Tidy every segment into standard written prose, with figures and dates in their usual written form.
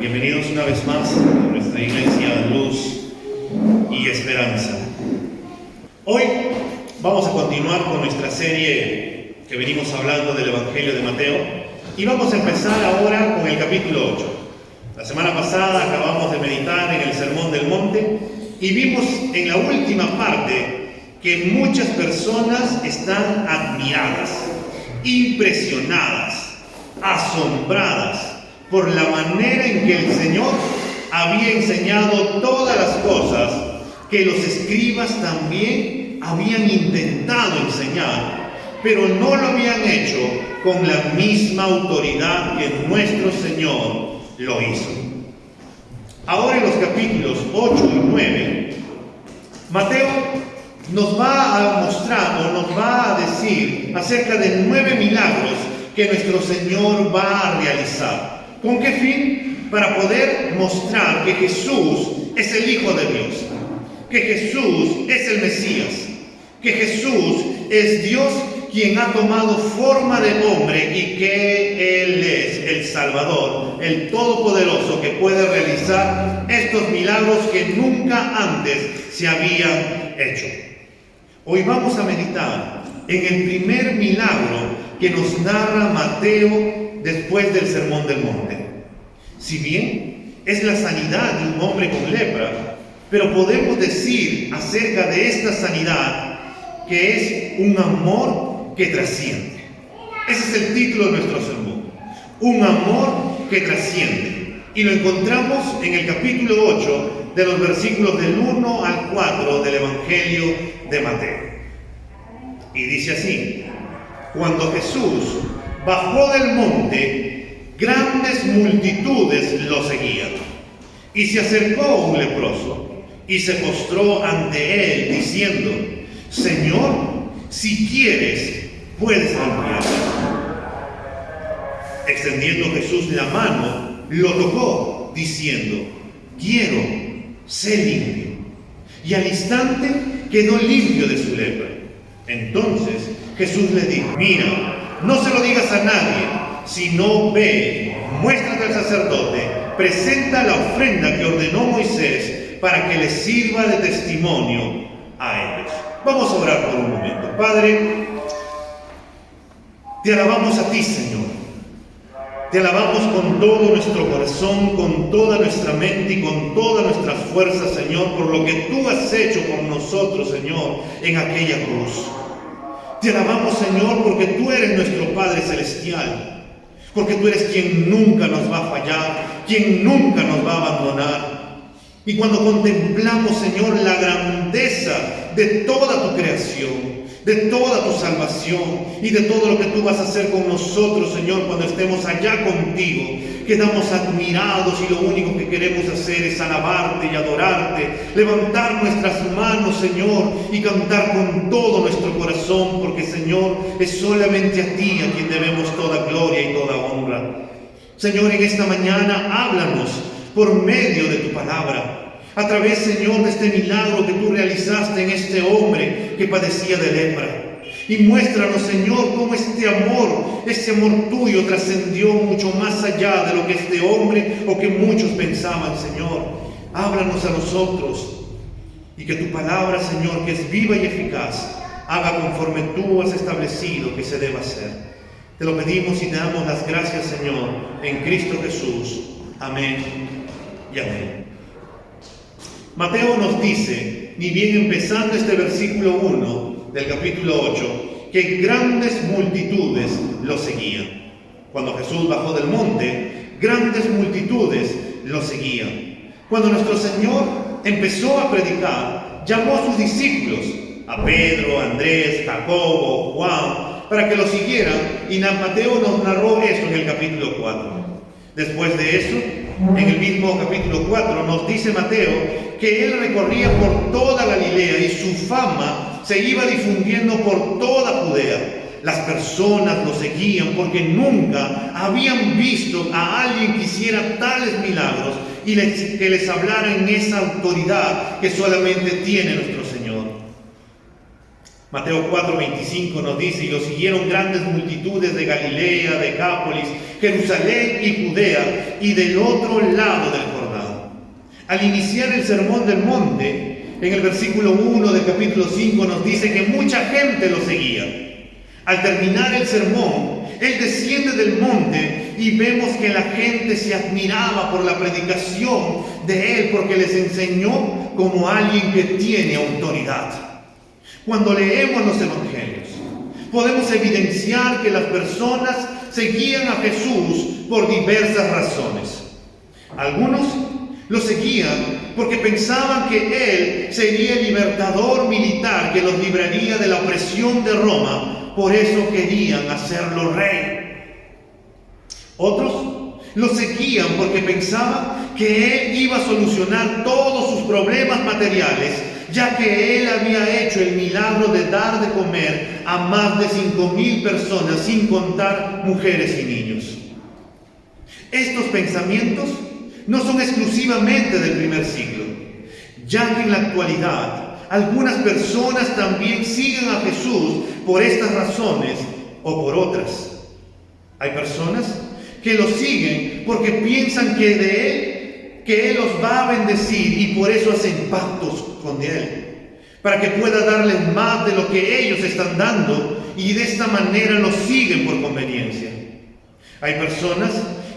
Bienvenidos una vez más a nuestra iglesia Luz y Esperanza. Hoy vamos a continuar con nuestra serie que venimos hablando del Evangelio de Mateo y vamos a empezar ahora con el capítulo 8. La semana pasada acabamos de meditar en el Sermón del Monte y vimos en la última parte que muchas personas están admiradas, impresionadas, asombradas por la manera en que el Señor había enseñado todas las cosas que los escribas también habían intentado enseñar, pero no lo habían hecho con la misma autoridad que nuestro Señor lo hizo. Ahora en los capítulos 8 y 9, Mateo nos va a mostrar o nos va a decir acerca de 9 milagros que nuestro Señor va a realizar. ¿Con qué fin? Para poder mostrar que Jesús es el Hijo de Dios, que Jesús es el Mesías, que Jesús es Dios quien ha tomado forma de hombre y que Él es el Salvador, el Todopoderoso que puede realizar estos milagros que nunca antes se habían hecho. Hoy vamos a meditar en el primer milagro que nos narra Mateo después del Sermón del Monte. Si bien es la sanidad de un hombre con lepra, pero podemos decir acerca de esta sanidad que es un amor que trasciende. Ese es el título de nuestro sermón, un amor que trasciende. Y lo encontramos en el capítulo 8 de los versículos del 1 al 4 del Evangelio de Mateo. Y dice así: cuando Jesús bajó del monte, grandes multitudes lo seguían. Y se acercó un leproso y se postró ante él, diciendo: Señor, si quieres, puedes limpiarme. Extendiendo Jesús la mano, lo tocó, diciendo: quiero, sé limpio. Y al instante quedó limpio de su lepra. Entonces Jesús le dijo: mira, no se lo digas a nadie, sino ve, muéstrate al sacerdote, presenta la ofrenda que ordenó Moisés para que les sirva de testimonio a ellos. Vamos a orar por un momento. Padre, te alabamos a ti, Señor. Te alabamos con todo nuestro corazón, con toda nuestra mente y con todas nuestras fuerzas, Señor, por lo que tú has hecho por nosotros, Señor, en aquella cruz. Te alabamos, Señor, porque tú eres nuestro Padre Celestial, porque tú eres quien nunca nos va a fallar, quien nunca nos va a abandonar. Y cuando contemplamos, Señor, la grandeza de toda tu creación, de toda tu salvación y de todo lo que tú vas a hacer con nosotros, Señor, cuando estemos allá contigo, quedamos admirados y lo único que queremos hacer es alabarte y adorarte, levantar nuestras manos, Señor, y cantar con todo nuestro corazón, porque, Señor, es solamente a ti a quien debemos toda gloria y toda honra. Señor, en esta mañana háblanos por medio de tu palabra, a través, Señor, de este milagro que tú realizaste en este hombre que padecía de lepra. Y muéstranos, Señor, cómo este amor tuyo trascendió mucho más allá de lo que este hombre o que muchos pensaban, Señor. Háblanos a nosotros y que tu palabra, Señor, que es viva y eficaz, haga conforme tú has establecido que se deba hacer. Te lo pedimos y te damos las gracias, Señor, en Cristo Jesús. Amén y amén. Mateo nos dice, ni bien empezando este versículo 1 del capítulo 8, que grandes multitudes lo seguían. Cuando Jesús bajó del monte, grandes multitudes lo seguían. Cuando nuestro Señor empezó a predicar, llamó a sus discípulos, a Pedro, Andrés, Jacobo, Juan, para que lo siguieran, y Mateo nos narró eso en el capítulo 4. Después de eso, en el mismo capítulo 4, nos dice Mateo que él recorría por toda Galilea y su fama se iba difundiendo por toda Judea. Las personas lo seguían porque nunca habían visto a alguien que hiciera tales milagros y que les hablara en esa autoridad que solamente tiene nuestro Señor. Mateo 4:25 nos dice: y lo siguieron grandes multitudes de Galilea, Decápolis, Jerusalén y Judea, y del otro lado del Jordán. Al iniciar el sermón del monte, en el versículo 1 del capítulo 5 nos dice que mucha gente lo seguía. Al terminar el sermón, él desciende del monte y vemos que la gente se admiraba por la predicación de él, porque les enseñó como alguien que tiene autoridad. Cuando leemos los evangelios, podemos evidenciar que las personas seguían a Jesús por diversas razones. Algunos lo seguían porque pensaban que él sería el libertador militar que los libraría de la opresión de Roma. Por eso querían hacerlo rey. Otros lo seguían porque pensaban que él iba a solucionar todos sus problemas materiales, ya que él había hecho el milagro de dar de comer a más de 5,000 personas, sin contar mujeres y niños. Estos pensamientos no son exclusivamente del primer siglo, ya que en la actualidad algunas personas también siguen a Jesús por estas razones o por otras. Hay personas que lo siguen porque piensan que Él los va a bendecir, y por eso hacen pactos con Él, para que pueda darles más de lo que ellos están dando, y de esta manera los siguen por conveniencia. Hay personas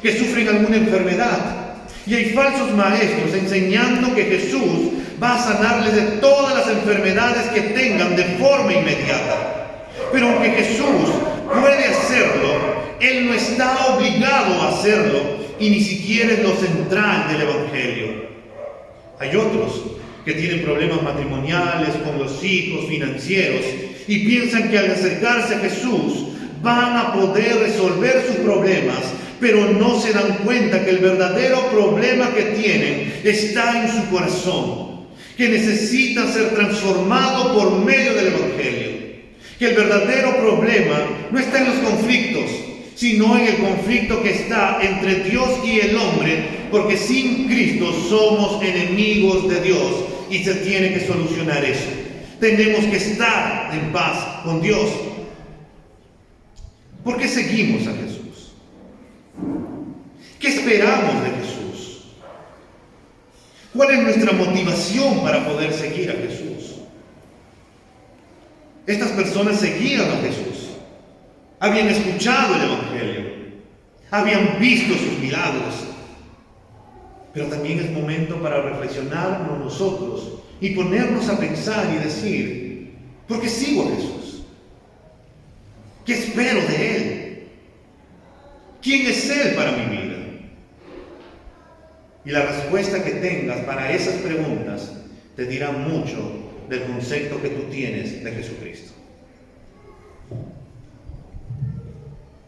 que sufren alguna enfermedad, y hay falsos maestros enseñando que Jesús va a sanarles de todas las enfermedades que tengan de forma inmediata. Pero aunque Jesús puede hacerlo, Él no está obligado a hacerlo, y ni siquiera es lo central del Evangelio. Hay otros que tienen problemas matrimoniales, con los hijos, financieros, y piensan que al acercarse a Jesús van a poder resolver sus problemas, pero no se dan cuenta que el verdadero problema que tienen está en su corazón, que necesita ser transformado por medio del Evangelio. Que el verdadero problema no está en los conflictos, sino en el conflicto que está entre Dios y el hombre, porque sin Cristo somos enemigos de Dios, y se tiene que solucionar eso. Tenemos que estar en paz con Dios. ¿Por qué seguimos a Jesús? ¿Qué esperamos de Jesús? ¿Cuál es nuestra motivación para poder seguir a Jesús? Estas personas seguían a Jesús, habían escuchado el Evangelio, habían visto sus milagros, pero también es momento para reflexionarnos nosotros y ponernos a pensar y decir: ¿por qué sigo a Jesús? ¿Qué espero de Él? ¿Quién es Él para mi vida? Y la respuesta que tengas para esas preguntas te dirá mucho del concepto que tú tienes de Jesucristo.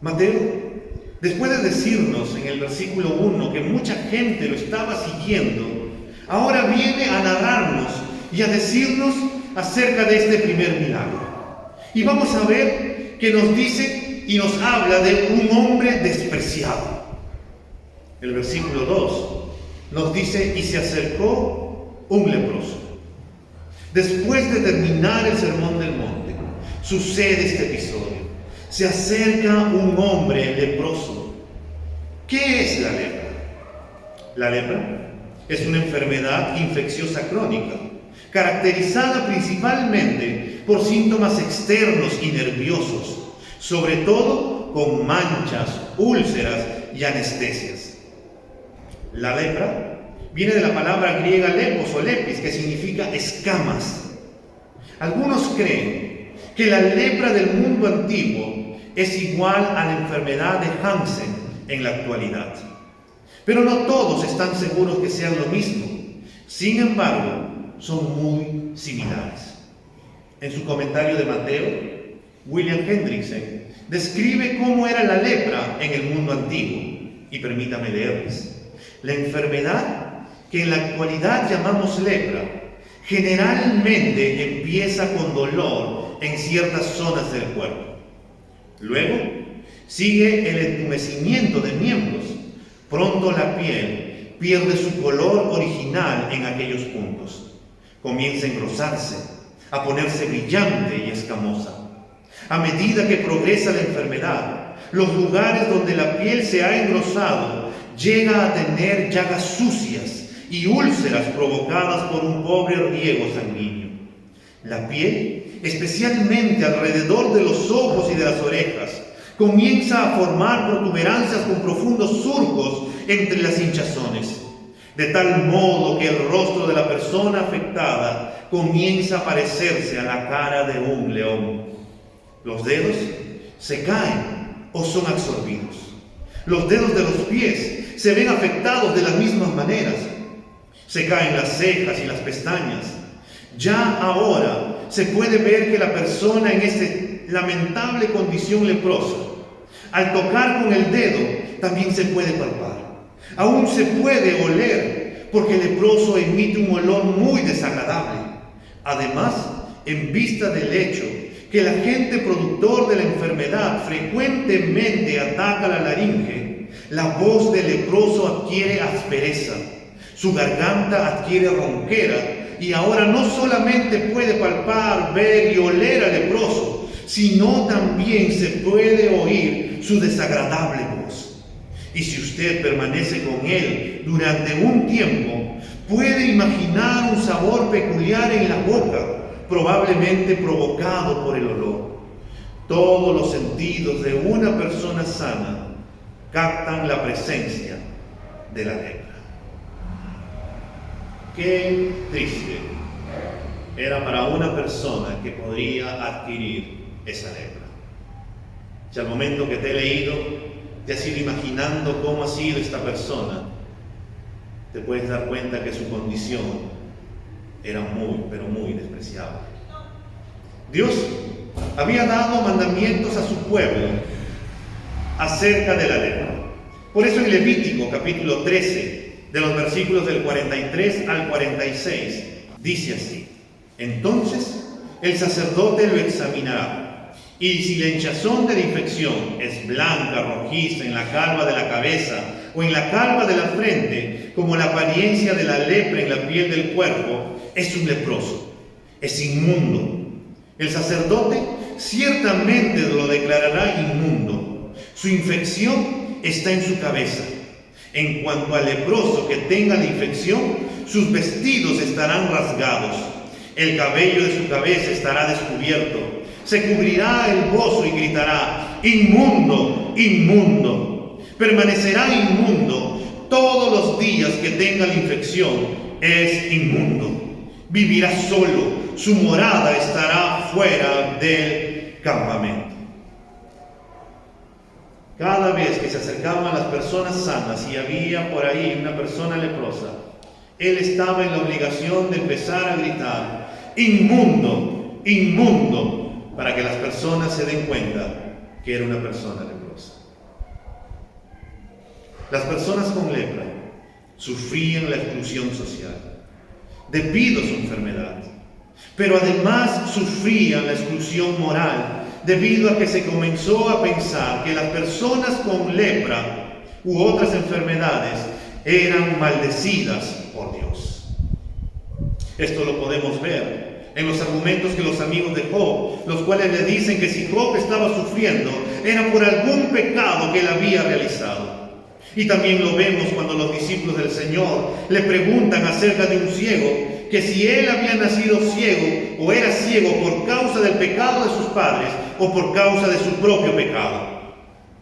Mateo, después de decirnos en el versículo 1 que mucha gente lo estaba siguiendo, ahora viene a narrarnos y a decirnos acerca de este primer milagro. Y vamos a ver que nos dice y nos habla de un hombre despreciado. El versículo 2 nos dice: y se acercó un leproso. Después de terminar el sermón del monte, sucede este episodio. Se acerca un hombre leproso. ¿Qué es la lepra? La lepra es una enfermedad infecciosa crónica, caracterizada principalmente por síntomas externos y nerviosos, sobre todo con manchas, úlceras y anestesias. La lepra viene de la palabra griega lepos o lepis, que significa escamas. Algunos creen que la lepra del mundo antiguo es igual a la enfermedad de Hansen en la actualidad. Pero no todos están seguros que sean lo mismo. Sin embargo, son muy similares. En su comentario de Mateo, William Hendrickson describe cómo era la lepra en el mundo antiguo. Y permítame leerles. La enfermedad que en la actualidad llamamos lepra generalmente empieza con dolor en ciertas zonas del cuerpo. Luego sigue el entumecimiento de miembros. Pronto la piel pierde su color original en aquellos puntos. Comienza a engrosarse, a ponerse brillante y escamosa. A medida que progresa la enfermedad, los lugares donde la piel se ha engrosado llega a tener llagas sucias y úlceras provocadas por un pobre riego sanguíneo. La piel, especialmente alrededor de los ojos y de las orejas, comienza a formar protuberancias con profundos surcos entre las hinchazones, de tal modo que el rostro de la persona afectada comienza a parecerse a la cara de un león. Los dedos se caen o son absorbidos. Los dedos de los pies se ven afectados de las mismas maneras. Se caen las cejas y las pestañas. Ya ahora se puede ver que la persona en esta lamentable condición leprosa, al tocar con el dedo, también se puede palpar. Aún se puede oler, porque el leproso emite un olor muy desagradable. Además, en vista del hecho que el agente productor de la enfermedad frecuentemente ataca la laringe, la voz del leproso adquiere aspereza, su garganta adquiere ronquera, y ahora no solamente puede palpar, ver y oler al leproso, sino también se puede oír su desagradable voz. Y si usted permanece con él durante un tiempo, puede imaginar un sabor peculiar en la boca, probablemente provocado por el olor. Todos los sentidos de una persona sana captan la presencia de la lepra. Qué triste era para una persona que podría adquirir esa lepra. Si al momento que te he leído te has ido imaginando cómo ha sido esta persona, te puedes dar cuenta que su condición era muy, pero muy despreciable. Dios había dado mandamientos a su pueblo acerca de la lepra. Por eso en Levítico capítulo 13, de los versículos del 43 al 46, dice así: entonces el sacerdote lo examinará, y si la hinchazón de la infección es blanca, rojiza en la calva de la cabeza o en la calva de la frente, como la apariencia de la lepra en la piel del cuerpo, es un leproso, es inmundo. El sacerdote ciertamente lo declarará inmundo. Su infección está en su cabeza. En cuanto al leproso que tenga la infección, sus vestidos estarán rasgados, el cabello de su cabeza estará descubierto, se cubrirá el bozo y gritará: inmundo, inmundo. Permanecerá inmundo todos los días que tenga la infección, es inmundo. Vivirá solo, su morada estará fuera del campamento. Cada vez que se acercaban a las personas sanas y había por ahí una persona leprosa, él estaba en la obligación de empezar a gritar: inmundo, inmundo, para que las personas se den cuenta que era una persona leprosa. Las personas con lepra sufrían la exclusión social debido a su enfermedad, pero además sufrían la exclusión moral debido a que se comenzó a pensar que las personas con lepra u otras enfermedades eran maldecidas por Dios. Esto lo podemos ver en los argumentos que los amigos de Job, los cuales le dicen que si Job estaba sufriendo era por algún pecado que él había realizado. Y también lo vemos cuando los discípulos del Señor le preguntan acerca de un ciego, que si él había nacido ciego o era ciego por causa del pecado de sus padres o por causa de su propio pecado.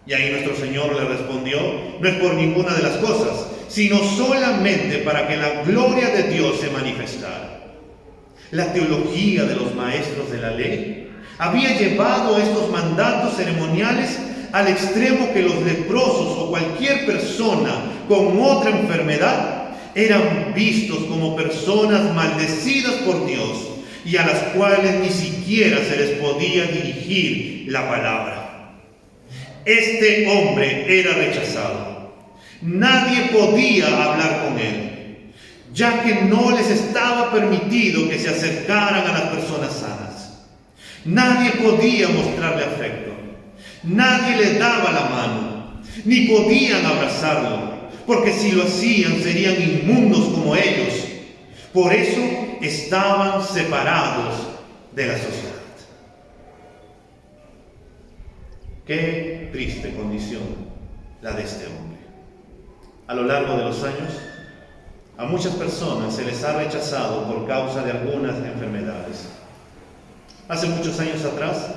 Y ahí nuestro Señor le respondió: no es por ninguna de las cosas, sino solamente para que la gloria de Dios se manifestara. La teología de los maestros de la ley había llevado estos mandatos ceremoniales al extremo que los leprosos o cualquier persona con otra enfermedad eran vistos como personas maldecidas por Dios y a las cuales ni siquiera se les podía dirigir la palabra. Este hombre era rechazado. Nadie podía hablar con él, ya que no les estaba permitido que se acercaran a las personas sanas. Nadie podía mostrarle afecto. Nadie le daba la mano, ni podían abrazarlo, porque si lo hacían serían inmundos como ellos. Por eso estaban separados de la sociedad. Qué triste condición la de este hombre. A lo largo de los años, a muchas personas se les ha rechazado por causa de algunas enfermedades. Hace muchos años atrás,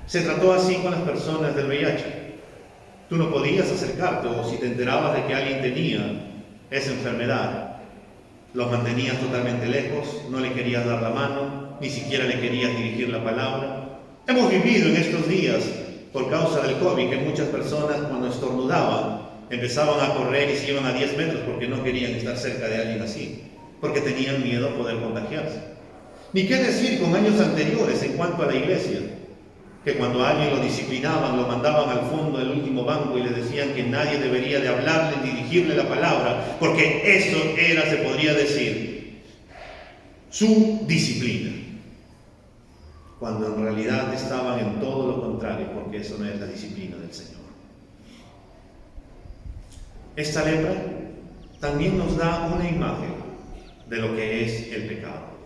se trató así con las personas del VIH. Tú no podías acercarte, o si te enterabas de que alguien tenía esa enfermedad, los mantenías totalmente lejos, no le querías dar la mano, ni siquiera le querías dirigir la palabra. Hemos vivido en estos días, por causa del COVID, que muchas personas cuando estornudaban empezaban a correr y se iban a 10 metros porque no querían estar cerca de alguien así, porque tenían miedo a poder contagiarse. Ni qué decir con años anteriores en cuanto a la iglesia, que cuando a alguien lo disciplinaban, lo mandaban al fondo del último banco y le decían que nadie debería de hablarle ni dirigirle la palabra, porque eso era, se podría decir, su disciplina, cuando en realidad estaban en todo lo contrario, porque eso no es la disciplina del Señor. Esta lepra también nos da una imagen de lo que es el pecado,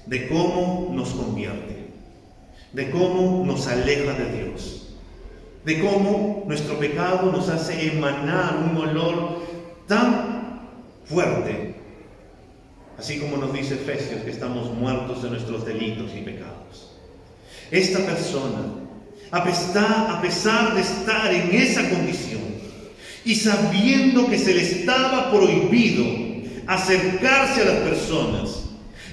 de cómo nos convierte, de cómo nos aleja de Dios, de cómo nuestro pecado nos hace emanar un olor tan fuerte, así como nos dice Efesios que estamos muertos de nuestros delitos y pecados. Esta persona, a pesar de estar en esa condición y sabiendo que se le estaba prohibido acercarse a las personas,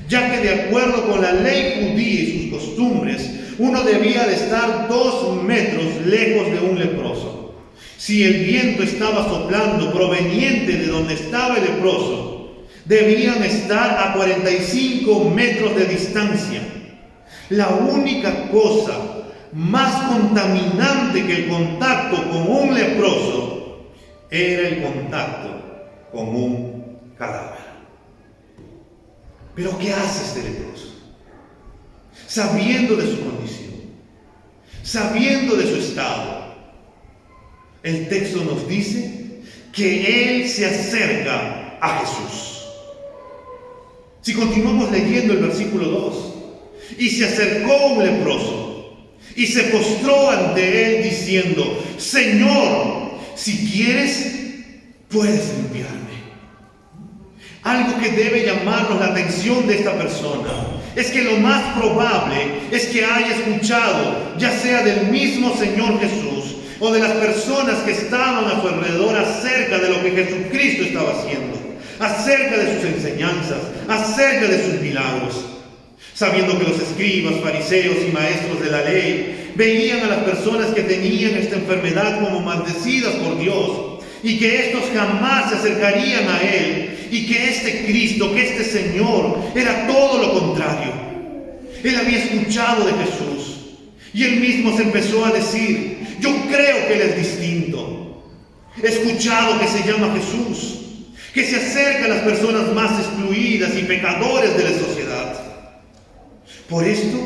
ya que de acuerdo con la ley judía y sus costumbres, uno debía de estar 2 metros lejos de un leproso. Si el viento estaba soplando proveniente de donde estaba el leproso, debían estar a 45 metros de distancia. La única cosa más contaminante que el contacto con un leproso era el contacto con un cadáver. Pero ¿qué hace este leproso? Sabiendo de su condición, sabiendo de su estado, el texto nos dice que él se acerca a Jesús. Si continuamos leyendo el versículo 2, y se acercó un leproso y se postró ante él diciendo: Señor, si quieres, puedes limpiarme. Algo que debe llamarnos la atención de esta persona es que lo más probable es que haya escuchado, ya sea del mismo Señor Jesús o de las personas que estaban a su alrededor, acerca de lo que Jesucristo estaba haciendo, acerca de sus enseñanzas, acerca de sus milagros. Sabiendo que los escribas, fariseos y maestros de la ley veían a las personas que tenían esta enfermedad como maldecidas por Dios, y que estos jamás se acercarían a Él, y que este Cristo, que este Señor, era todo lo contrario. Él había escuchado de Jesús, y Él mismo se empezó a decir: yo creo que Él es distinto. He escuchado que se llama Jesús, que se acerca a las personas más excluidas y pecadores de la sociedad. Por esto,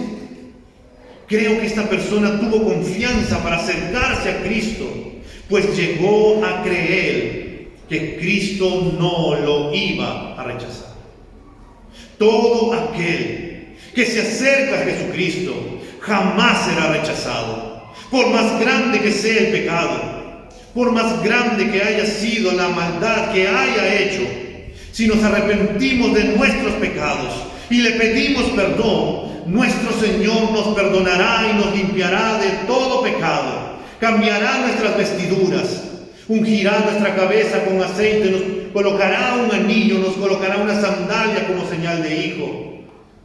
creo que esta persona tuvo confianza para acercarse a Cristo, pues llegó a creer que Cristo no lo iba a rechazar. Todo aquel que se acerca a Jesucristo jamás será rechazado, por más grande que sea el pecado, por más grande que haya sido la maldad que haya hecho. Si nos arrepentimos de nuestros pecados y le pedimos perdón, nuestro Señor nos perdonará y nos limpiará de todo pecado, cambiará nuestras vestiduras, ungirá nuestra cabeza con aceite, nos colocará un anillo, nos colocará una sandalia como señal de hijo,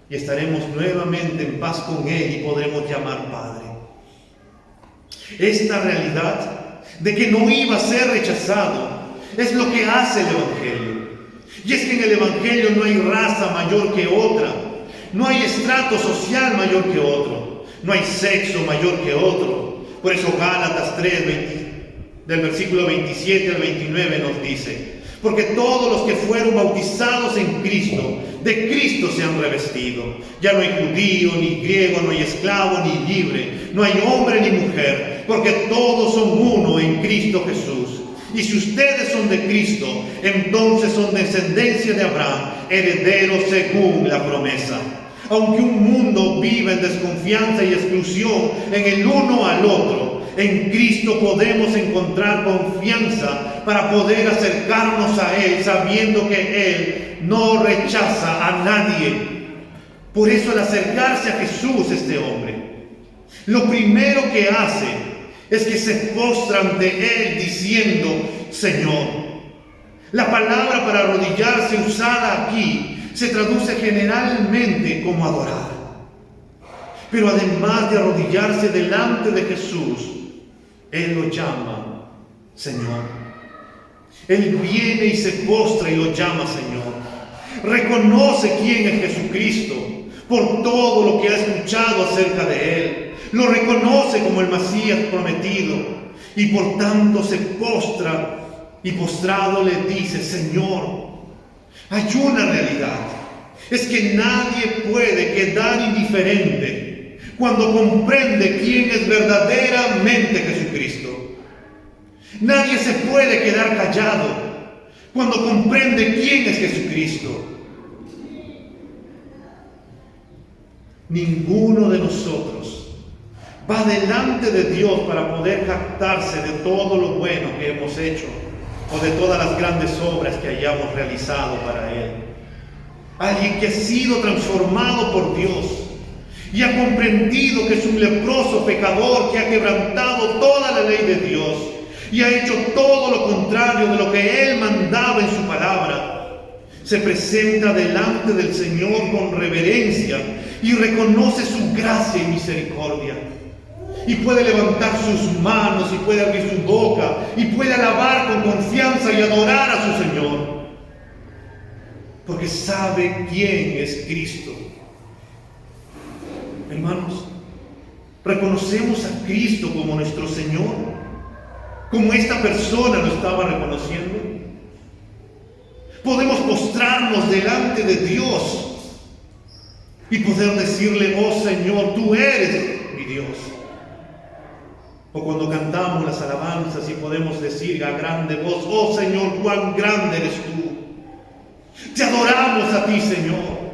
y estaremos nuevamente en paz con Él y podremos llamar Padre. Esta realidad de que no iba a ser rechazado es lo que hace el Evangelio. Y es que en el Evangelio no hay raza mayor que otra, no hay estrato social mayor que otro, no hay sexo mayor que otro. Por eso Gálatas 3, del versículo 27 al 29 nos dice: porque todos los que fueron bautizados en Cristo, de Cristo se han revestido. Ya no hay judío, ni griego, no hay esclavo, ni libre, no hay hombre ni mujer, porque todos son uno en Cristo Jesús. Y si ustedes son de Cristo, entonces son descendencia de Abraham, herederos según la promesa. Aunque un mundo viva en desconfianza y exclusión en el uno al otro, en Cristo podemos encontrar confianza para poder acercarnos a Él, sabiendo que Él no rechaza a nadie. Por eso, al acercarse a Jesús, este hombre, lo primero que hace es que se postra ante Él diciendo, Señor. La palabra para arrodillarse usada aquí se traduce generalmente como adorar. Pero además de arrodillarse delante de Jesús, Él lo llama Señor. Él viene y se postra y lo llama Señor. Reconoce quién es Jesucristo por todo lo que ha escuchado acerca de Él. Lo reconoce como el Mesías prometido y por tanto se postra y postrado le dice, Señor. Hay una realidad. Es que nadie puede quedar indiferente cuando comprende quién es verdaderamente Jesucristo. Nadie se puede quedar callado cuando comprende quién es Jesucristo. Ninguno de nosotros va delante de Dios para poder jactarse de todo lo bueno que hemos hecho o de todas las grandes obras que hayamos realizado para Él. Alguien que ha sido transformado por Dios y ha comprendido que es un leproso pecador que ha quebrantado toda la ley de Dios y ha hecho todo lo contrario de lo que Él mandaba en su palabra, se presenta delante del Señor con reverencia y reconoce su gracia y misericordia. Y puede levantar sus manos y puede abrir su boca y puede alabar con confianza y adorar a su Señor. Porque sabe quién es Cristo. Hermanos, reconocemos a Cristo como nuestro Señor, como esta persona lo estaba reconociendo. Podemos postrarnos delante de Dios y poder decirle, oh Señor, tú eres mi Dios. O cuando cantamos las alabanzas y podemos decir a grande voz, oh Señor, cuán grande eres tú. Te adoramos a ti, Señor.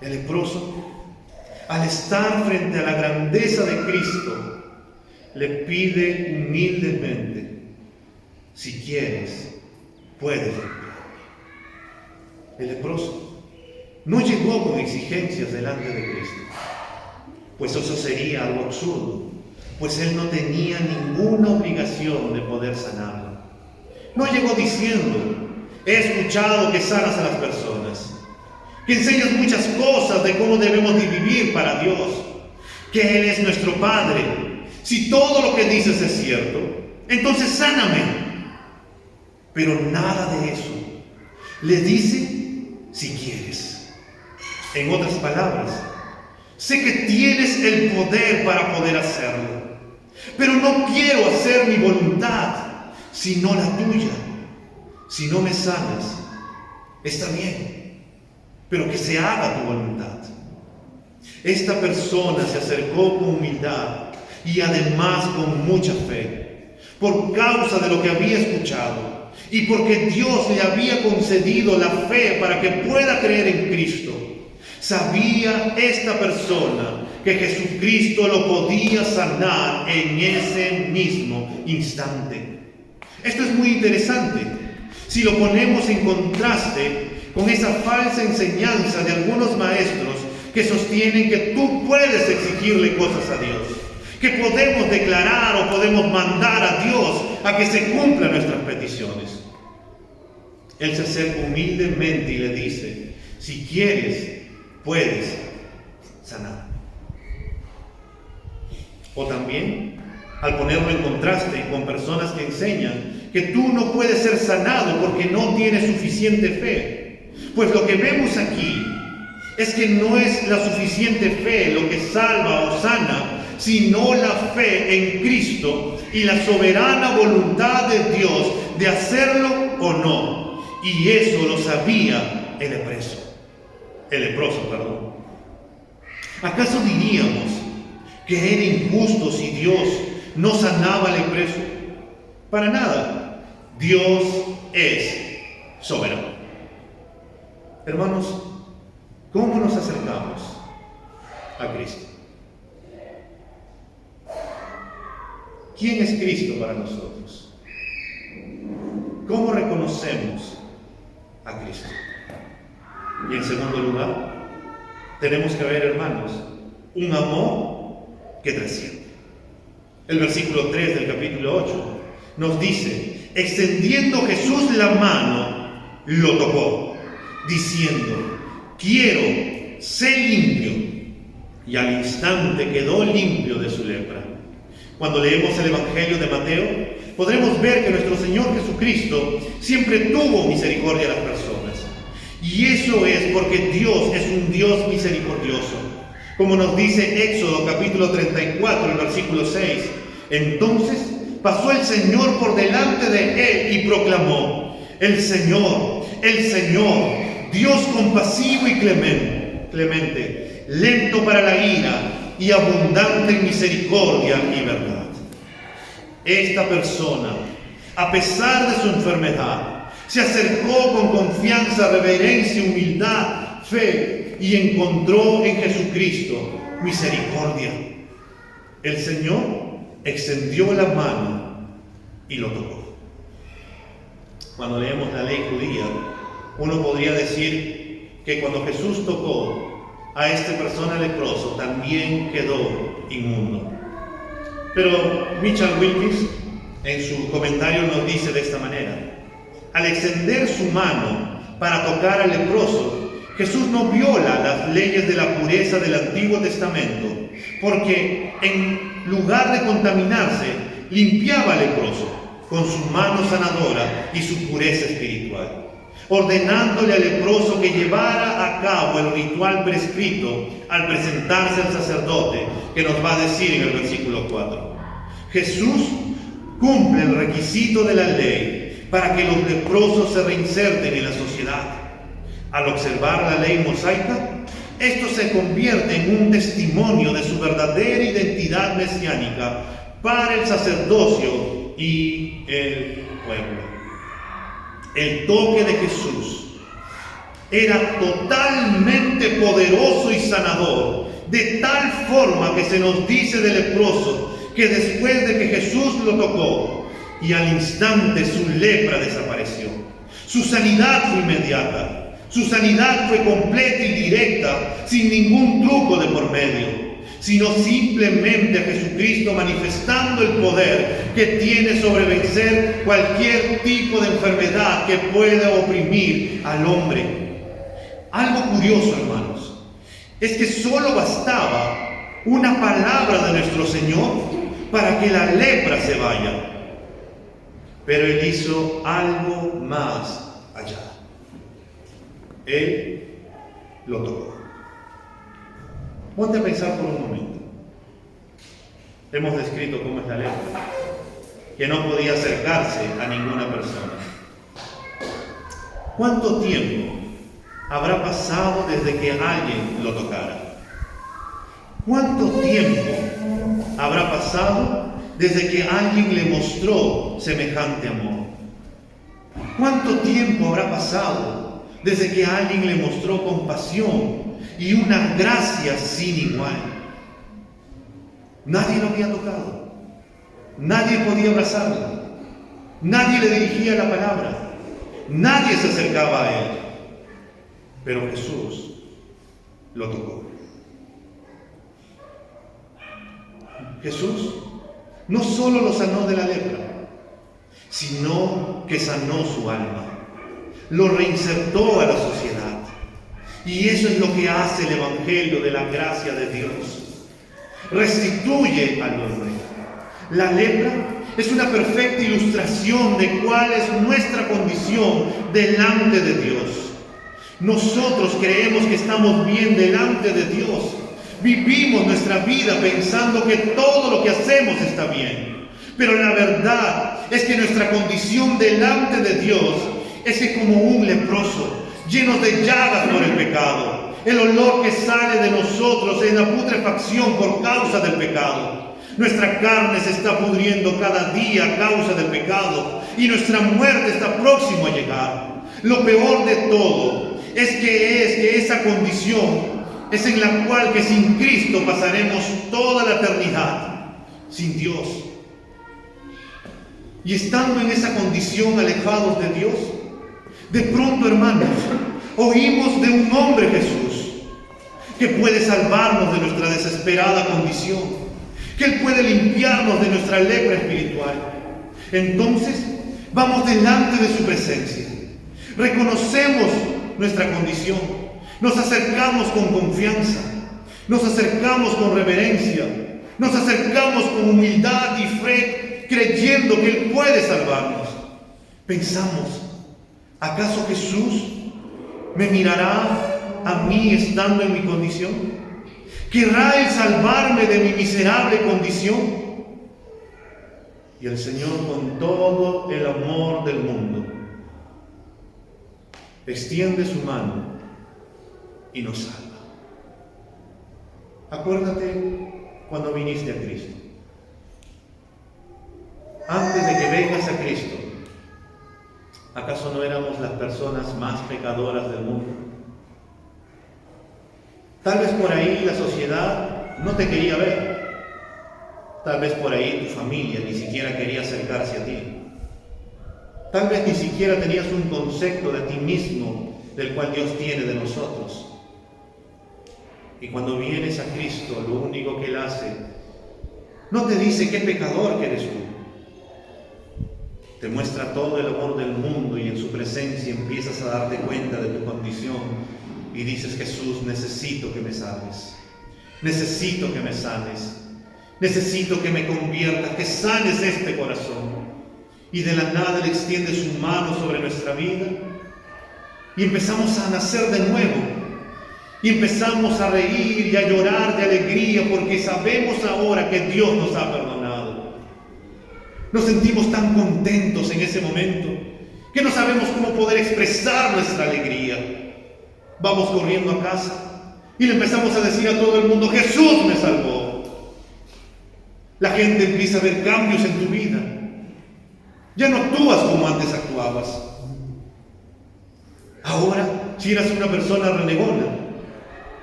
El leproso, al estar frente a la grandeza de Cristo, le pide humildemente, si quieres, puedes limpiarme. El leproso no llegó con exigencias delante de Cristo, pues eso sería algo absurdo, pues él no tenía ninguna obligación de poder sanarlo. No llegó diciendo, he escuchado que sanas a las personas, que enseñas muchas cosas de cómo debemos de vivir para Dios, que Él es nuestro Padre. Si todo lo que dices es cierto, entonces sáname. Pero nada de eso. Le dice, si quieres. En otras palabras, sé que tienes el poder para poder hacerlo, pero no quiero hacer mi voluntad, sino la tuya. Si no me sanas, está bien, pero que se haga tu voluntad. Esta persona se acercó con humildad y además con mucha fe, por causa de lo que había escuchado y porque Dios le había concedido la fe para que pueda creer en Cristo. Sabía esta persona que Jesucristo lo podía sanar en ese mismo instante. Esto es muy interesante si lo ponemos en contraste con esa falsa enseñanza de algunos maestros que sostienen que tú puedes exigirle cosas a Dios, que podemos declarar o podemos mandar a Dios a que se cumplan nuestras peticiones. Él se acerca humildemente y le dice, si quieres, puedes sanar. O también, al ponerlo en contraste con personas que enseñan que tú no puedes ser sanado porque no tienes suficiente fe, pues lo que vemos aquí es que no es la suficiente fe lo que salva o sana, sino la fe en Cristo y la soberana voluntad de Dios de hacerlo o no. Y eso lo sabía el leproso. ¿Acaso diríamos que era injusto si Dios no sanaba al leproso? Para nada. Dios es soberano. Hermanos, ¿cómo nos acercamos a Cristo? ¿Quién es Cristo para nosotros? ¿Cómo reconocemos a Cristo? Y en segundo lugar, tenemos que ver, hermanos, un amor que trasciende. El versículo 3 del capítulo 8 nos dice: extendiendo Jesús la mano, lo tocó, diciendo: quiero, sé limpio. Y al instante quedó limpio de su lepra. Cuando leemos el Evangelio de Mateo, podremos ver que nuestro Señor Jesucristo siempre tuvo misericordia a las personas. Y eso es porque Dios es un Dios misericordioso. Como nos dice Éxodo capítulo 34, el versículo 6. Entonces pasó el Señor por delante de él y proclamó: el Señor, Dios compasivo y clemente, lento para la ira y abundante en misericordia y verdad. Esta persona, a pesar de su enfermedad, se acercó con confianza, reverencia, humildad, fe, y encontró en Jesucristo misericordia. El Señor extendió la mano y lo tocó. Cuando leemos la ley judía, uno podría decir que cuando Jesús tocó a esta persona leproso, también quedó inmundo. Pero Mitchell Wilkins, en su comentario, nos dice de esta manera: al extender su mano para tocar al leproso, Jesús no viola las leyes de la pureza del Antiguo Testamento, porque en lugar de contaminarse, limpiaba al leproso con su mano sanadora y su pureza espiritual, ordenándole al leproso que llevara a cabo el ritual prescrito al presentarse al sacerdote, que nos va a decir en el versículo 4. Jesús cumple el requisito de la ley para que los leprosos se reinserten en la sociedad. Al observar la ley mosaica, esto se convierte en un testimonio de su verdadera identidad mesiánica para el sacerdocio y el pueblo. El toque de Jesús era totalmente poderoso y sanador, de tal forma que se nos dice del leproso que después de que Jesús lo tocó, y al instante su lepra desapareció. Su sanidad fue inmediata, su sanidad fue completa y directa, sin ningún truco de por medio, sino simplemente a Jesucristo manifestando el poder que tiene sobre vencer cualquier tipo de enfermedad que pueda oprimir al hombre. Algo curioso, hermanos, es que solo bastaba una palabra de nuestro Señor para que la lepra se vaya. Pero Él hizo algo más allá. Él lo tocó. Ponte a pensar por un momento. Hemos descrito cómo es la lepra, que no podía acercarse a ninguna persona. ¿Cuánto tiempo habrá pasado desde que alguien lo tocara? ¿Cuánto tiempo habrá pasado desde que alguien le mostró semejante amor? ¿Cuánto tiempo habrá pasado desde que alguien le mostró compasión y una gracia sin igual? Nadie lo había tocado, nadie podía abrazarlo, nadie le dirigía la palabra, nadie se acercaba a él, pero Jesús lo tocó. Jesús no solo lo sanó de la lepra, sino que sanó su alma, lo reinsertó a la sociedad. Y eso es lo que hace el Evangelio de la gracia de Dios. Restituye al hombre. La lepra es una perfecta ilustración de cuál es nuestra condición delante de Dios. Nosotros creemos que estamos bien delante de Dios. Vivimos nuestra vida pensando que todo lo que hacemos está bien. Pero la verdad es que nuestra condición delante de Dios es que como un leproso, llenos de llagas por el pecado, el olor que sale de nosotros es la putrefacción por causa del pecado. Nuestra carne se está pudriendo cada día a causa del pecado y nuestra muerte está próximo a llegar. Lo peor de todo es que esa condición es en la cual que sin Cristo pasaremos toda la eternidad sin Dios. Y estando en esa condición alejados de Dios, de pronto, hermanos, oímos de un hombre, Jesús, que puede salvarnos de nuestra desesperada condición, que Él puede limpiarnos de nuestra lepra espiritual. Entonces, vamos delante de su presencia, reconocemos nuestra condición, nos acercamos con confianza, nos acercamos con reverencia, nos acercamos con humildad y fe, creyendo que Él puede salvarnos. Pensamos, ¿acaso Jesús me mirará a mí estando en mi condición? ¿Querrá Él salvarme de mi miserable condición? Y el Señor, con todo el amor del mundo, extiende su mano y nos salva. Acuérdate cuando viniste a Cristo. Antes de que vengas a Cristo, ¿acaso no éramos las personas más pecadoras del mundo? Tal vez por ahí la sociedad no te quería ver. Tal vez por ahí tu familia ni siquiera quería acercarse a ti. Tal vez ni siquiera tenías un concepto de ti mismo del cual Dios tiene de nosotros. Y cuando vienes a Cristo, lo único que Él hace, no te dice qué pecador que eres tú. Te muestra todo el amor del mundo y en su presencia empiezas a darte cuenta de tu condición y dices: Jesús, necesito que me salves. Necesito que me sanes. Necesito que me conviertas, que sanes este corazón. Y de la nada Él extiende su mano sobre nuestra vida y empezamos a nacer de nuevo. Y empezamos a reír y a llorar de alegría porque sabemos ahora que Dios nos ha perdonado. Nos sentimos tan contentos en ese momento que no sabemos cómo poder expresar nuestra alegría. Vamos corriendo a casa y le empezamos a decir a todo el mundo: Jesús me salvó. La gente empieza a ver cambios en tu vida. Ya no actúas como antes actuabas. Ahora, si eras una persona renegona,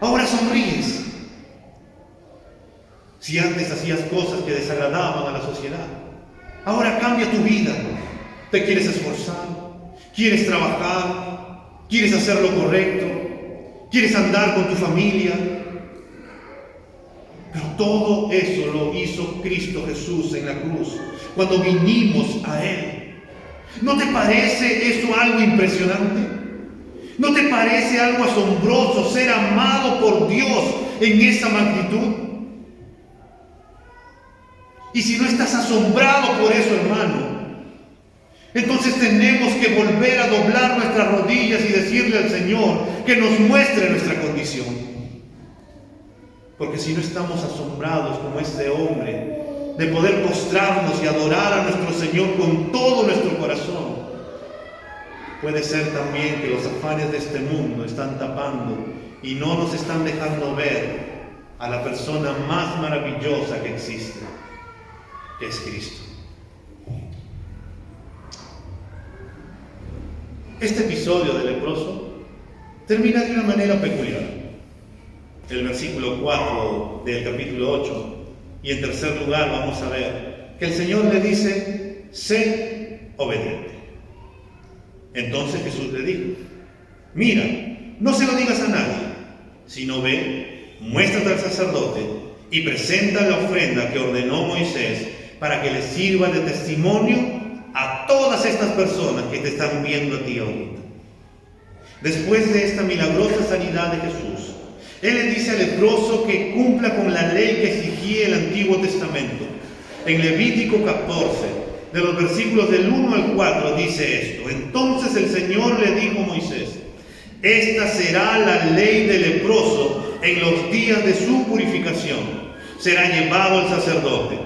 ahora sonríes. Si antes hacías cosas que desagradaban a la sociedad, ahora cambia tu vida. Te quieres esforzar, quieres trabajar, quieres hacer lo correcto, quieres andar con tu familia. Pero todo eso lo hizo Cristo Jesús en la cruz, cuando vinimos a Él. ¿No te parece eso algo impresionante? ¿No te parece algo asombroso ser amado por Dios en esa magnitud? Y si no estás asombrado por eso, hermano, entonces tenemos que volver a doblar nuestras rodillas y decirle al Señor que nos muestre nuestra condición. Porque si no estamos asombrados como este hombre de poder postrarnos y adorar a nuestro Señor con todo nuestro corazón, puede ser también que los afanes de este mundo están tapando y no nos están dejando ver a la persona más maravillosa que existe, que es Cristo. Este episodio del leproso termina de una manera peculiar. El versículo 4 del capítulo 8, y en tercer lugar vamos a ver que el Señor le dice: sé obediente. Entonces Jesús le dijo: mira, no se lo digas a nadie, sino ve, muéstrate al sacerdote y presenta la ofrenda que ordenó Moisés para que le sirva de testimonio a todas estas personas que te están viendo a ti ahorita. Después de esta milagrosa sanidad de Jesús, Él le dice al leproso que cumpla con la ley que exigía el Antiguo Testamento. En Levítico 14, de los versículos del 1 al 4, dice esto: entonces el Señor le dijo a Moisés: esta será la ley del leproso en los días de su purificación. Será llevado al sacerdote,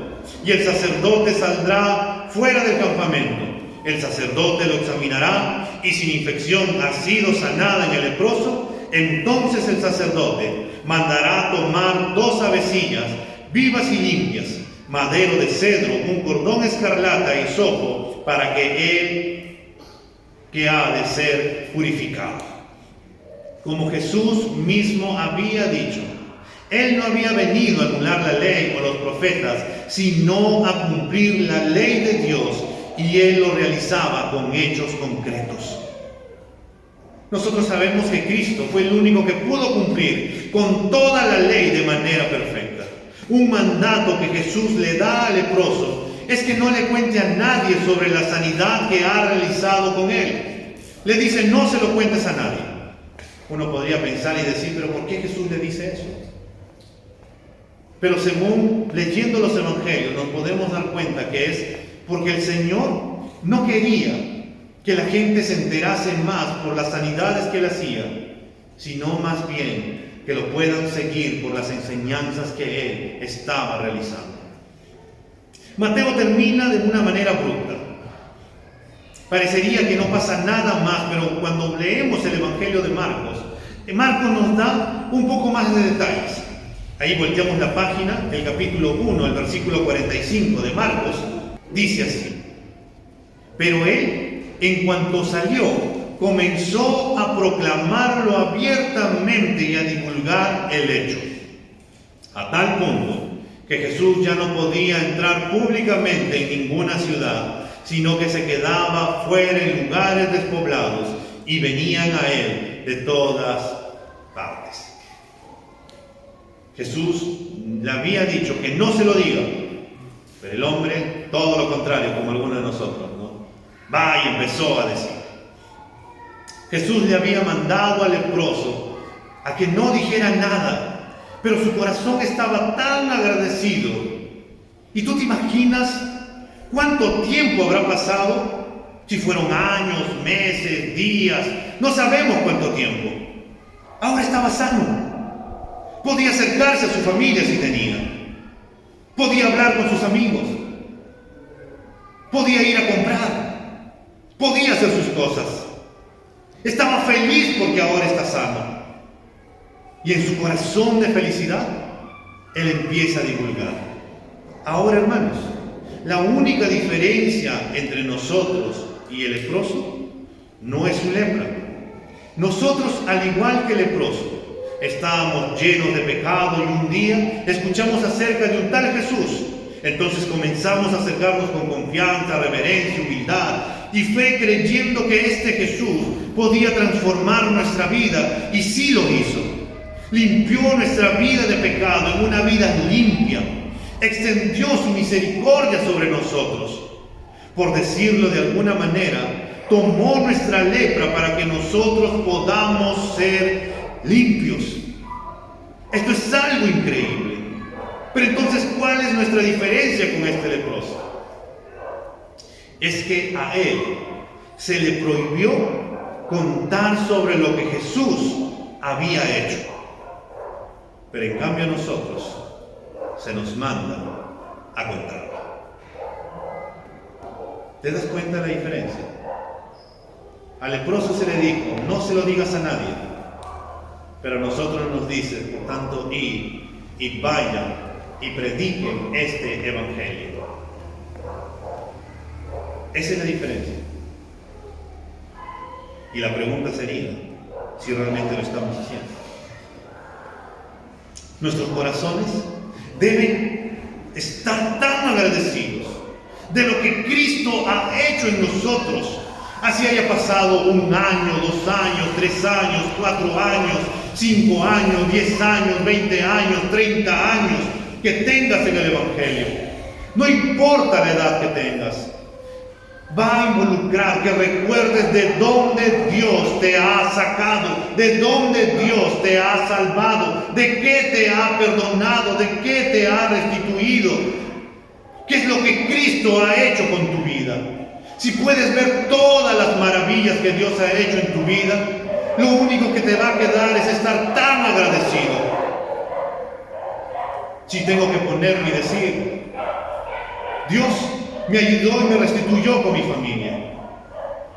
y el sacerdote saldrá fuera del campamento. El sacerdote lo examinará, y si la infección ha sido sanada en el leproso, entonces el sacerdote mandará tomar 2 avecillas vivas y limpias, madero de cedro, un cordón escarlata y hisopo, para que él que ha de ser purificado. como Jesús mismo había dicho. Él no había venido a anular la ley o los profetas, sino a cumplir la ley de Dios, y Él lo realizaba con hechos concretos. Nosotros sabemos que Cristo fue el único que pudo cumplir con toda la ley de manera perfecta. Un mandato que Jesús le da al leproso es que no le cuente a nadie sobre la sanidad que ha realizado con él. Le dice, no se lo cuentes a nadie. Uno podría pensar y decir, pero ¿por qué Jesús le dice eso? Pero según leyendo los evangelios nos podemos dar cuenta que es porque el Señor no quería que la gente se enterase más por las sanidades que él hacía, sino más bien que lo puedan seguir por las enseñanzas que él estaba realizando. Mateo termina de una manera abrupta. Parecería que no pasa nada más, pero cuando leemos el Evangelio de Marcos, Marcos nos da un poco más de detalles. Ahí volteamos la página, el capítulo 1, el versículo 45 de Marcos, dice así: pero él, en cuanto salió, comenzó a proclamarlo abiertamente y a divulgar el hecho, a tal punto que Jesús ya no podía entrar públicamente en ninguna ciudad, sino que se quedaba fuera en lugares despoblados, y venían a él de todas partes. Jesús le había dicho que no se lo diga, pero el hombre, todo lo contrario, como algunos de nosotros, ¿no? Va y empezó a decir. Jesús le había mandado al leproso a que no dijera nada, pero su corazón estaba tan agradecido. ¿Y tú te imaginas cuánto tiempo habrá pasado? Si fueron años, meses, días, no sabemos cuánto tiempo. Ahora estaba sano. Podía acercarse a su familia si tenía. Podía hablar con sus amigos. Podía ir a comprar. Podía hacer sus cosas. Estaba feliz porque ahora está sano. Y en su corazón de felicidad, él empieza a divulgar. Ahora, hermanos, la única diferencia entre nosotros y el leproso no es su lepra. Nosotros, al igual que el leproso, estábamos llenos de pecado y un día escuchamos acerca de un tal Jesús. Entonces comenzamos a acercarnos con confianza, reverencia, humildad y fe, creyendo que este Jesús podía transformar nuestra vida, y sí lo hizo. Limpió nuestra vida de pecado en una vida limpia. Extendió su misericordia sobre nosotros. Por decirlo de alguna manera, tomó nuestra lepra para que nosotros podamos ser limpios. Esto es algo increíble. Pero entonces, ¿cuál es nuestra diferencia con este leproso? Es que a él se le prohibió contar sobre lo que Jesús había hecho. Pero en cambio a nosotros se nos manda a contarlo. ¿Te das cuenta de la diferencia? Al leproso se le dijo, no se lo digas a nadie. Pero a nosotros nos dice, por tanto, id y vayan y prediquen este evangelio. Esa es la diferencia. Y la pregunta sería, si realmente lo estamos haciendo. Nuestros corazones deben estar tan agradecidos de lo que Cristo ha hecho en nosotros. Así haya pasado 1 año, 2 años, 3 años, 4 años, 5 años, 10 años, 20 años, 30 años que tengas en el Evangelio. No importa la edad que tengas. Va a involucrar que recuerdes de dónde Dios te ha sacado, de dónde Dios te ha salvado, de qué te ha perdonado, de qué te ha restituido, qué es lo que Cristo ha hecho con tu vida. Si puedes ver todas las maravillas que Dios ha hecho en tu vida, lo único que te va a quedar es estar tan agradecido. Si tengo que ponerme y decir, Dios me ayudó y me restituyó con mi familia,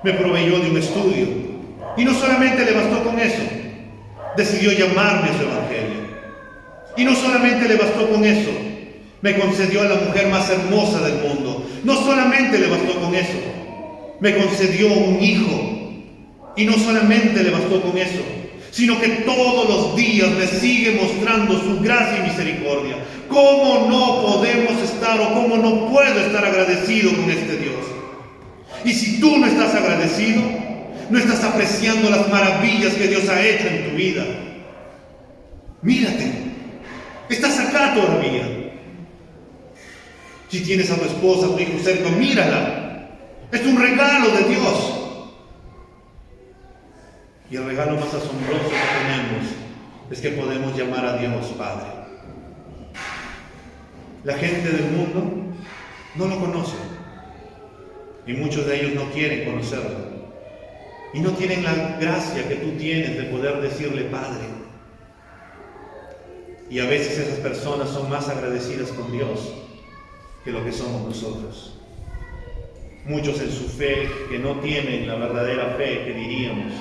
me proveyó de un estudio, y no solamente le bastó con eso, decidió llamarme a su evangelio, y no solamente le bastó con eso, me concedió a la mujer más hermosa del mundo, no solamente le bastó con eso, me concedió un hijo, y no solamente le bastó con eso, sino que todos los días me sigue mostrando su gracia y misericordia. ¿Cómo no podemos estar o cómo no puedo estar agradecido con este Dios? Y si tú no estás agradecido, no estás apreciando las maravillas que Dios ha hecho en tu vida. Mírate, estás acá todavía. Si tienes a tu esposa, a tu hijo cerca, mírala. Es un regalo de Dios. Y el regalo más asombroso que tenemos es que podemos llamar a Dios Padre. La gente del mundo no lo conoce. Y muchos de ellos no quieren conocerlo. Y no tienen la gracia que tú tienes de poder decirle Padre. Y a veces esas personas son más agradecidas con Dios que lo que somos nosotros. Muchos en su fe que no tienen la verdadera fe que diríamos,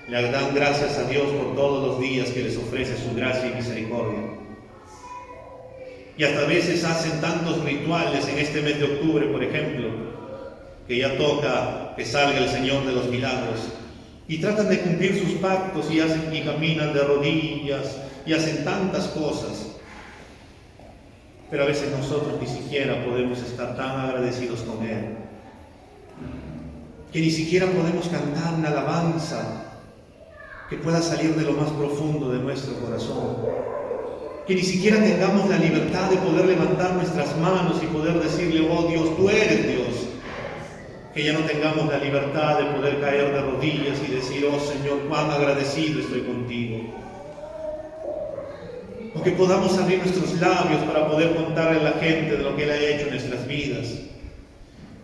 le dan gracias a Dios por todos los días que les ofrece su gracia y misericordia. Y hasta a veces hacen tantos rituales en este mes de octubre, por ejemplo, que ya toca que salga el Señor de los milagros, y tratan de cumplir sus pactos y caminan de rodillas y hacen tantas cosas. Pero a veces nosotros ni siquiera podemos estar tan agradecidos con Él, que ni siquiera podemos cantar una alabanza que pueda salir de lo más profundo de nuestro corazón, que ni siquiera tengamos la libertad de poder levantar nuestras manos y poder decirle, oh Dios, tú eres Dios, que ya no tengamos la libertad de poder caer de rodillas y decir, oh Señor, cuán agradecido estoy contigo. O que podamos abrir nuestros labios para poder contarle a la gente de lo que Él ha hecho en nuestras vidas,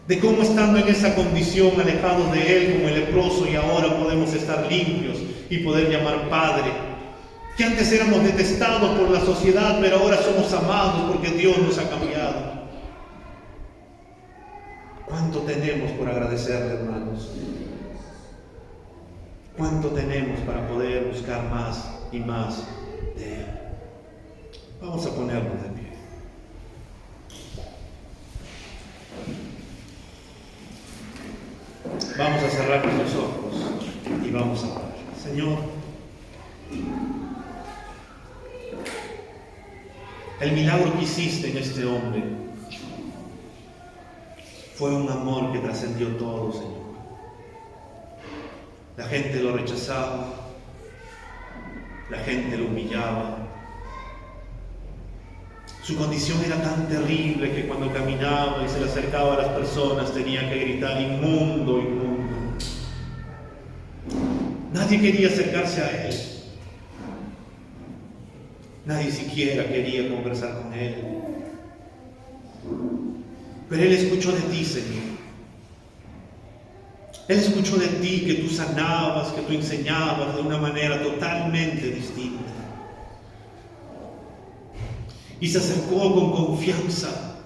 de cómo estando en esa condición alejados de Él como el leproso, y ahora podemos estar limpios y poder llamar Padre, que antes éramos detestados por la sociedad, pero ahora somos amados porque Dios nos ha cambiado. ¿Cuánto tenemos por agradecerle, hermanos? ¿Cuánto tenemos para poder buscar más y más de Él? Vamos a ponernos de pie. Vamos a cerrar nuestros ojos y vamos a orar. Señor, el milagro que hiciste en este hombre fue un amor que trascendió todo, Señor. La gente lo rechazaba, la gente lo humillaba. Su condición era tan terrible que cuando caminaba y se le acercaba a las personas tenía que gritar, inmundo, inmundo. Nadie quería acercarse a Él. Nadie siquiera quería conversar con Él. Pero Él escuchó de ti, Señor. Él escuchó de ti que tú sanabas, que tú enseñabas de una manera totalmente distinta. Y se acercó con confianza,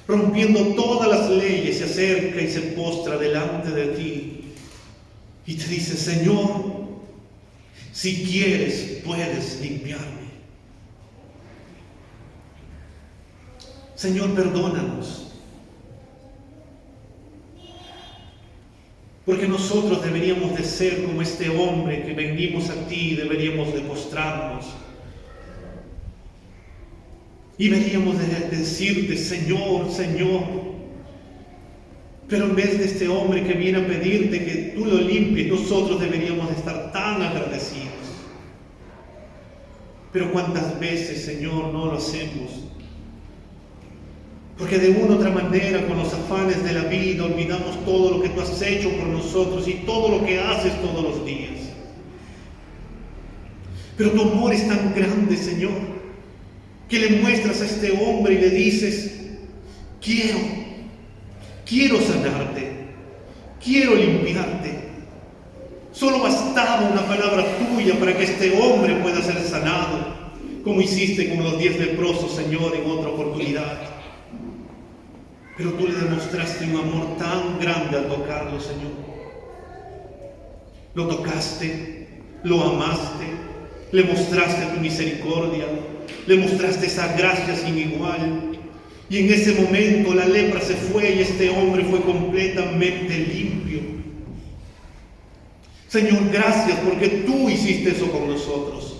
rompiendo todas las leyes, se acerca y se postra delante de ti. Y te dice, Señor, si quieres, puedes limpiarme. Señor, perdónanos. Porque nosotros deberíamos de ser como este hombre que venimos a ti, deberíamos de postrarnos. Y deberíamos de decirte, Señor, Señor. Pero en vez de este hombre que viene a pedirte que tú lo limpies, nosotros deberíamos de estar tan agradecidos. Pero cuántas veces, Señor, no lo hacemos. Porque de una u otra manera, con los afanes de la vida, olvidamos todo lo que tú has hecho por nosotros y todo lo que haces todos los días. Pero tu amor es tan grande, Señor, que le muestras a este hombre y le dices, quiero sanarte, quiero limpiarte. Solo bastaba una palabra tuya para que este hombre pueda ser sanado, como hiciste con los 10 leprosos, Señor, en otra oportunidad. Pero tú le demostraste un amor tan grande al tocarlo, Señor. Lo tocaste, lo amaste, le mostraste tu misericordia, le mostraste esa gracia sin igual. Y en ese momento la lepra se fue y este hombre fue completamente limpio. Señor, gracias porque tú hiciste eso con nosotros.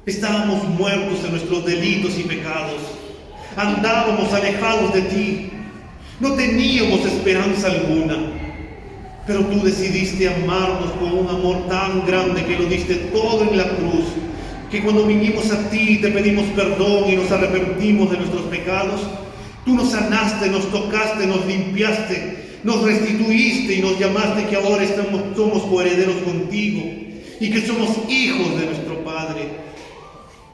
Estábamos muertos en nuestros delitos y pecados. Andábamos alejados de ti. No teníamos esperanza alguna. Pero tú decidiste amarnos con un amor tan grande que lo diste todo en la cruz. Que cuando vinimos a ti te pedimos perdón y nos arrepentimos de nuestros pecados, tú nos sanaste, nos tocaste, nos limpiaste, nos restituiste y nos llamaste que ahora somos coherederos contigo y que somos hijos de nuestro Padre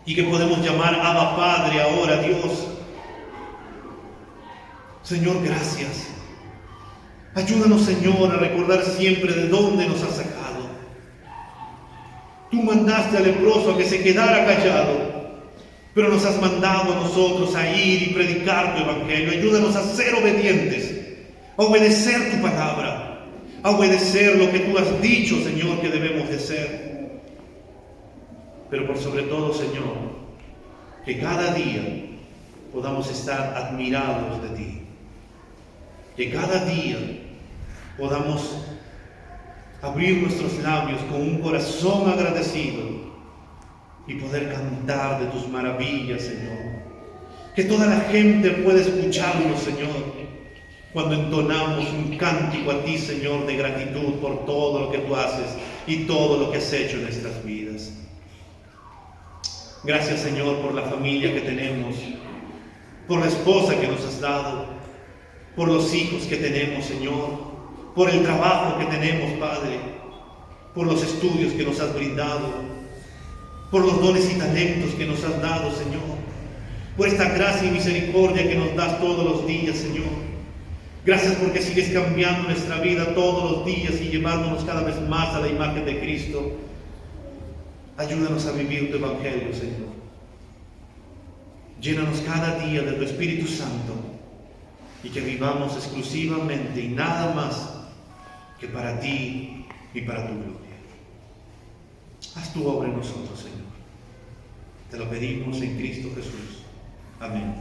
y que podemos llamar Abba Padre ahora, Dios. Señor, gracias. Ayúdanos, Señor, a recordar siempre de dónde nos has sacado. Tú mandaste al leproso a que se quedara callado, pero nos has mandado a nosotros a ir y predicar tu evangelio. Ayúdanos a ser obedientes, a obedecer tu palabra, a obedecer lo que tú has dicho, Señor, que debemos de ser. Pero por sobre todo, Señor, que cada día podamos estar admirados de ti. Que cada día podamos abrir nuestros labios con un corazón agradecido y poder cantar de tus maravillas, Señor. Que toda la gente pueda escucharnos, Señor, cuando entonamos un cántico a ti, Señor, de gratitud por todo lo que tú haces y todo lo que has hecho en nuestras vidas. Gracias, Señor, por la familia que tenemos, por la esposa que nos has dado, por los hijos que tenemos, Señor, por el trabajo que tenemos, Padre, por los estudios que nos has brindado, por los dones y talentos que nos has dado, Señor, por esta gracia y misericordia que nos das todos los días, Señor. Gracias porque sigues cambiando nuestra vida todos los días y llevándonos cada vez más a la imagen de Cristo. Ayúdanos a vivir tu evangelio, Señor. Llénanos cada día de tu Espíritu Santo y que vivamos exclusivamente y nada más que para ti y para tu gloria. Haz tu obra en nosotros, Señor. Te lo pedimos en Cristo Jesús. Amén.